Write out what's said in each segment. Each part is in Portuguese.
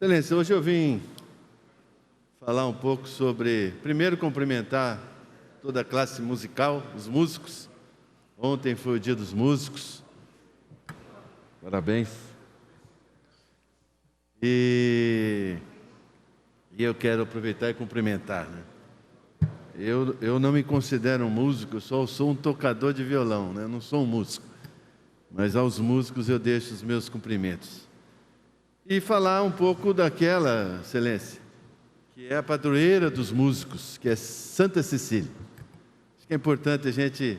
Excelência, hoje eu vim falar um pouco sobre, primeiro, cumprimentar toda a classe musical, os músicos. Ontem foi o Dia dos Músicos. Parabéns. E eu quero aproveitar e cumprimentar, né? Eu não me considero um músico, eu só sou um tocador de violão, né? Eu não sou um músico. Mas aos músicos eu deixo os meus cumprimentos. E falar um pouco daquela, Excelência, que é a padroeira dos músicos, que é Santa Cecília. Acho que é importante a gente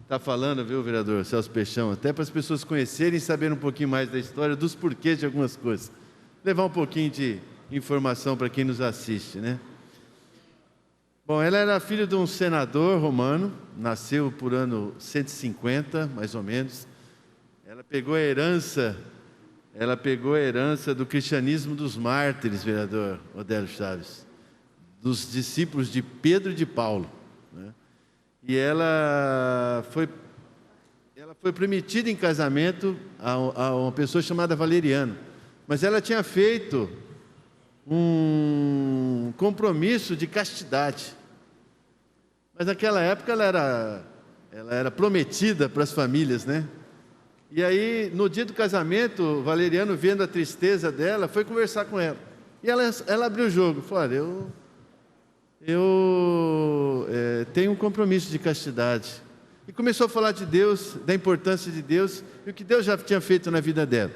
estar falando, viu, vereador Celso Peixão, até para as pessoas conhecerem e saberem um pouquinho mais da história, dos porquês de algumas coisas. Levar um pouquinho de informação para quem nos assiste, né? Bom, ela era filha de um senador romano, nasceu por ano 150, mais ou menos. Ela pegou a herança do cristianismo dos mártires, vereador Odélio Chaves, dos discípulos de Pedro e de Paulo, né? E ela foi prometida em casamento a uma pessoa chamada Valeriano, mas ela tinha feito um compromisso de castidade. Mas naquela época ela era prometida para as famílias, né? E aí, no dia do casamento, Valeriano, vendo a tristeza dela, foi conversar com ela. E ela abriu o jogo, falou: olha, eu tenho um compromisso de castidade. E começou a falar de Deus, da importância de Deus, e o que Deus já tinha feito na vida dela.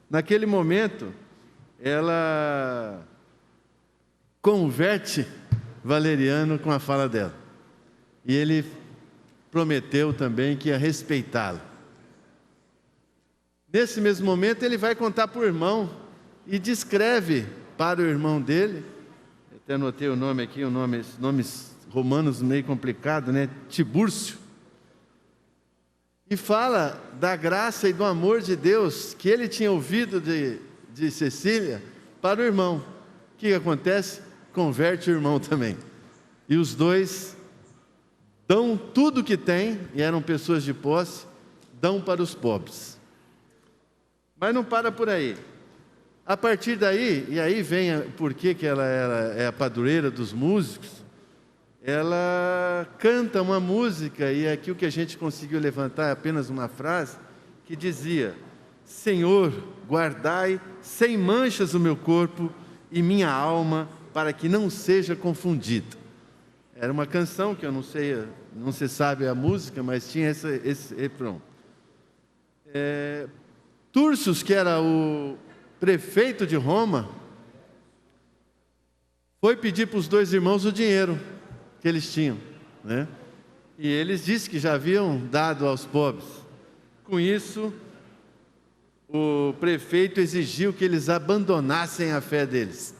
Naquele momento, ela converte Valeriano com a fala dela. E ele prometeu também que ia respeitá-la. Nesse mesmo momento, ele vai contar para o irmão e descreve para o irmão dele, até anotei o nome aqui, nomes romanos meio complicado, né? Tibúrcio. E fala da graça e do amor de Deus que ele tinha ouvido de Cecília para o irmão. O que acontece? Converte o irmão também. E os dois dão tudo o que têm, e eram pessoas de posse, dão para os pobres. Mas não para por aí. A partir daí, e aí vem por que ela é a padroeira dos músicos, ela canta uma música, e aqui o que a gente conseguiu levantar é apenas uma frase, que dizia: Senhor, guardai sem manchas o meu corpo e minha alma, para que não seja confundida. Era uma canção que eu não sei, não se sabe a música, mas tinha esse refrão. Turcius, que era o prefeito de Roma, foi pedir para os dois irmãos o dinheiro que eles tinham, né? E eles disseram que já haviam dado aos pobres. Com isso, o prefeito exigiu que eles abandonassem a fé deles.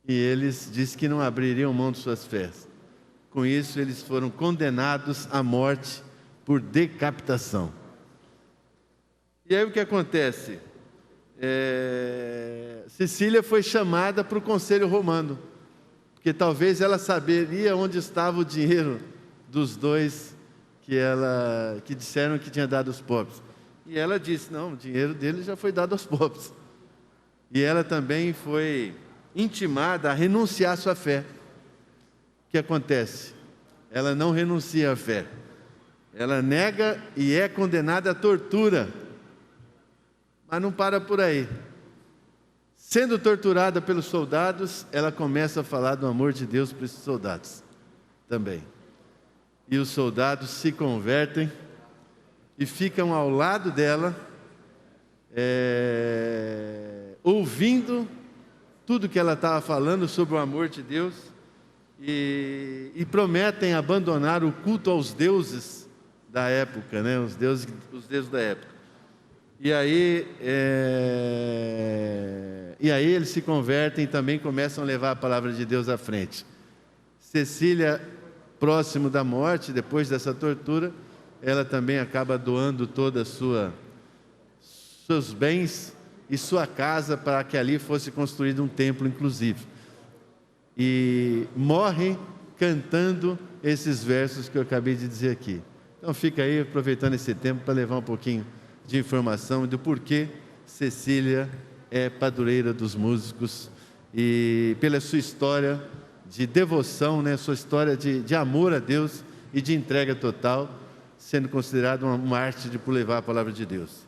E eles disseram que não abririam mão de suas fés. Com isso, eles foram condenados à morte por decapitação. E aí o que acontece? Cecília foi chamada para o conselho romano, porque talvez ela saberia onde estava o dinheiro dos dois que disseram que tinha dado aos pobres. E ela disse: não, o dinheiro dele já foi dado aos pobres. E ela também foi intimada a renunciar à sua fé. O que acontece? Ela não renuncia à fé. Ela nega e é condenada à tortura. Mas não para por aí. Sendo torturada pelos soldados, ela começa a falar do amor de Deus para esses soldados também. E os soldados se convertem e ficam ao lado dela, ouvindo tudo que ela estava falando sobre o amor de Deus, e prometem abandonar o culto aos deuses da época, né? Os deuses da época. E aí eles se convertem e também começam a levar a palavra de Deus à frente. Cecília, próximo da morte, depois dessa tortura, ela também acaba doando toda seus bens e sua casa para que ali fosse construído um templo, inclusive. E morre cantando esses versos que eu acabei de dizer aqui. Então fica aí, aproveitando esse tempo, para levar um pouquinho de informação do porquê Cecília é padroeira dos músicos, e pela sua história de devoção, né, sua história de amor a Deus e de entrega total, sendo considerado uma arte de por levar a palavra de Deus.